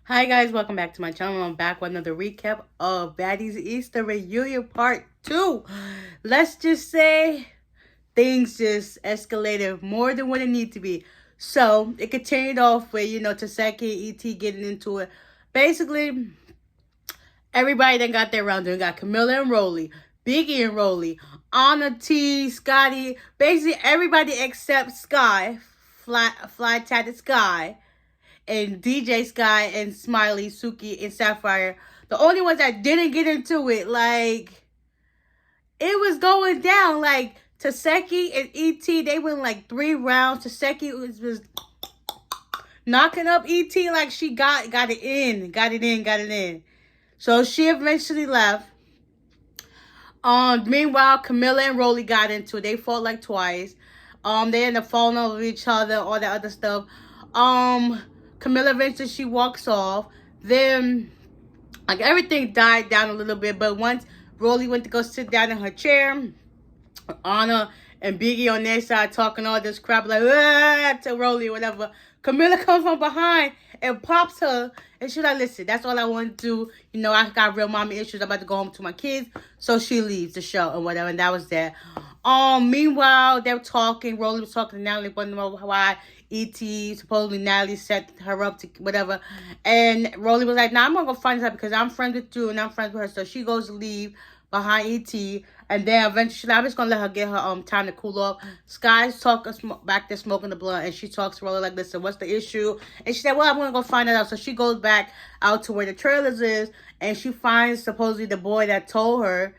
Hi guys, welcome back to my channel. I'm back with another recap of Baddies Easter Reunion Part 2. Let's just say things just escalated more than what it needed to be. So, it continued off with, Tekeski and E.T. getting into it. Basically, everybody that got their round. They got Camilla and Rolly, Biggie and Rolly, Anna T, Scotty, basically everybody except Sky, Fly Tatted Sky, and DJ Sky and Smiley, Suki, and Sapphire. The only ones that didn't get into it, like, it was going down. Like, Tekeski and E.T., they went like 3 rounds. Tekeski was knocking up E.T. like she got it in. So she eventually left. Meanwhile, Camilla and Rolly got into it. They fought like twice. They ended up falling over each other, all that other stuff. Camilla eventually she walks off. Then like everything died down a little bit, but once Rolly went to go sit down in her chair, Anna and Biggie on their side talking all this crap like to Rolly or whatever. Camilla comes from behind and pops her, and she's like, "Listen, that's all I want to do. I got real mommy issues. I'm about to go home to my kids." So she leaves the show and whatever, and that was that. Meanwhile, they're talking. Rolly was talking to Natalie, wondering why E.T. supposedly Natalie set her up to whatever, and Rolly was like, "Nah, I'm gonna go find her because I'm friends with you and I'm friends with her." So she goes to leave behind E.T. And then eventually, I'm just gonna let her get her time to cool off. Sky's talking back there smoking the blunt, and she talks to Rolly like, "Listen, what's the issue?" And she said, "Well, I'm gonna go find it out." So she goes back out to where the trailers is, and she finds supposedly the boy that told her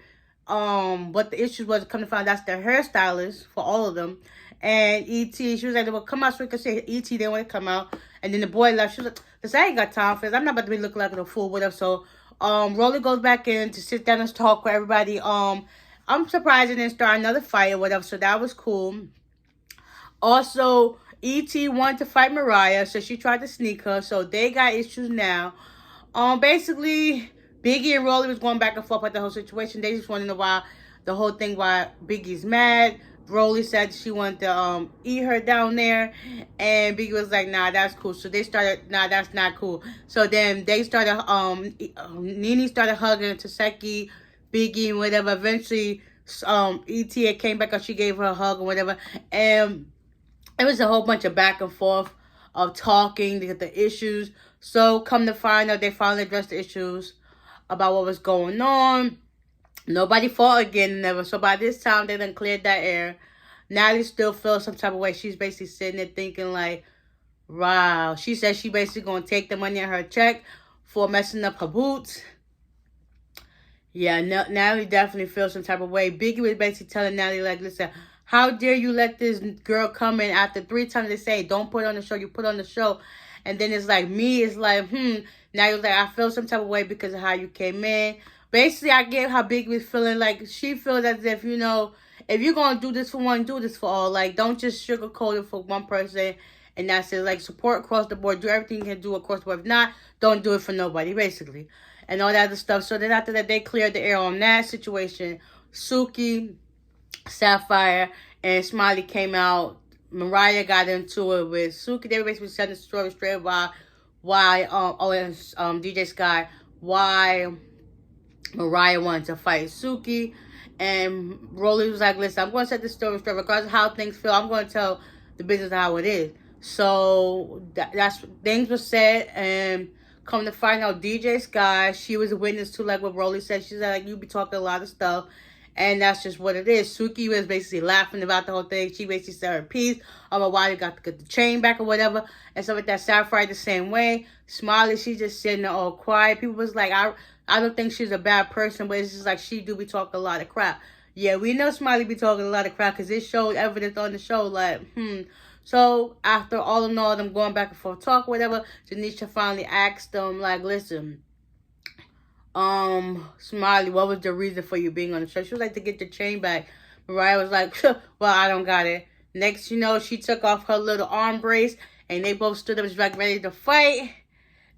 what the issue was. Come to find that's the hairstylist for all of them. And E.T., she was like, "Well, come out so we can say E.T. didn't want to come out." And then the boy left. She was like, "This I ain't got time for this. I'm not about to be looking like a fool with her." So Rolly goes back in to sit down and talk with everybody. I'm surprised it didn't start another fight or whatever, so that was cool. Also, E.T. wanted to fight Mariah, so she tried to sneak her, so they got issues now. Basically, Biggie and Rolly was going back and forth with the whole situation. They just wanted to know why Biggie's mad. Rolly said she wanted to eat her down there, and Biggie was like, "Nah, that's cool." So they started, "Nah, that's not cool." So then they started, Nene started hugging Tekeski, Biggie, and whatever. Eventually, E.T. came back and she gave her a hug or whatever, and it was a whole bunch of back and forth of talking to get the issues. So come to find out, they finally addressed the issues about what was going on. Nobody fought again, never. So by this time, they done cleared that air. Natalie still feels some type of way. She's basically sitting there thinking like, wow. She said she basically going to take the money in her check for messing up her boots. Yeah, Natalie definitely feels some type of way. Biggie was basically telling Natalie like, "Listen, how dare you let this girl come in after 3 times they say, don't put on the show, you put on the show." And then it's like, it's like, Natalie's like, "I feel some type of way because of how you came in." Basically, I get how Biggie was feeling. Like, she feels as if, if you're going to do this for one, do this for all. Like, don't just sugarcoat it for one person. And that's it. Like, support across the board. Do everything you can do across the board. If not, don't do it for nobody, basically. And all that other stuff. So then after that, they cleared the air on that situation. Suki, Sapphire, and Smiley came out. Mariah got into it with Suki. They were basically setting the story straight why DJ Sky, why Mariah wanted to fight Suki. And Rolly was like, "Listen, I'm going to set this story straight. Regardless of how things feel, I'm going to tell the business how it is." So that's things were said, and come to find out, DJ Sky, she was a witness to like what Rolly said. She said like, "You be talking a lot of stuff," and that's just what it is. Suki was basically laughing about the whole thing. She basically said her piece about why they got to get the chain back or whatever, and stuff like that. Sapphire the same way. Smiley, she's just sitting there all quiet. People was like, I don't think she's a bad person, but it's just like she do be talking a lot of crap. Yeah, we know Smiley be talking a lot of crap because it showed evidence on the show. Like, So after all in all, them going back and forth talk, whatever, Janisha finally asked them, like, "Listen, Smiley, what was the reason for you being on the show?" She was like, "To get the chain back." Mariah was like, "Well, I don't got it." Next, she took off her little arm brace, and they both stood up like ready to fight.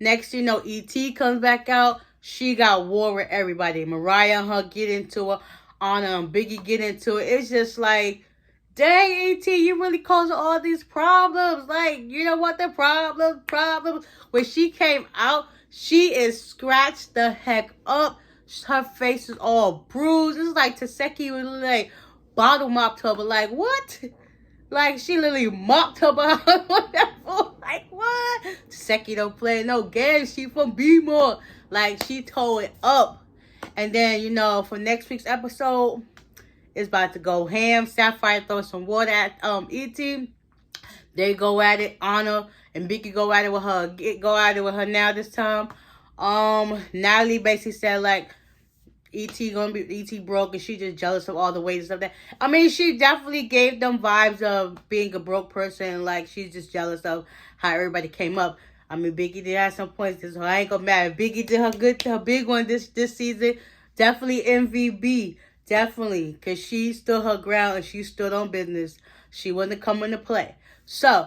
Next, E.T. comes back out. She got war with everybody. Mariah and her get into it. Anna and Biggie get into it. It's just like, dang, E.T., you really caused all these problems. Like, you know what? The problems. When she came out, She is scratched the heck up. Her face is all bruised. It's like Tekeski was like bottle mopped her, but like what? Like she literally mopped her behind on that floor. Like what? Tekeski don't play no games. She from B-More. Like she tore it up. And then, you know, for next week's episode, it's about to go ham. Sapphire throws some water at E.T. They go at it. Anna and Vicky go at it with her now this time. Natalie basically said like E.T. broke and she just jealous of all the ways and stuff that. I mean, she definitely gave them vibes of being a broke person. Like she's just jealous of how everybody came up. I mean, Biggie did have some points, so I ain't gonna matter. Biggie did her big one this season. Definitely MVP. Definitely. Because she stood her ground and she stood on business. She wasn't coming to play. So,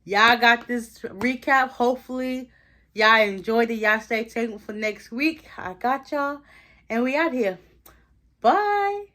y'all got this recap. Hopefully, y'all enjoyed it. Y'all stay tuned for next week. I got y'all. And we out here. Bye.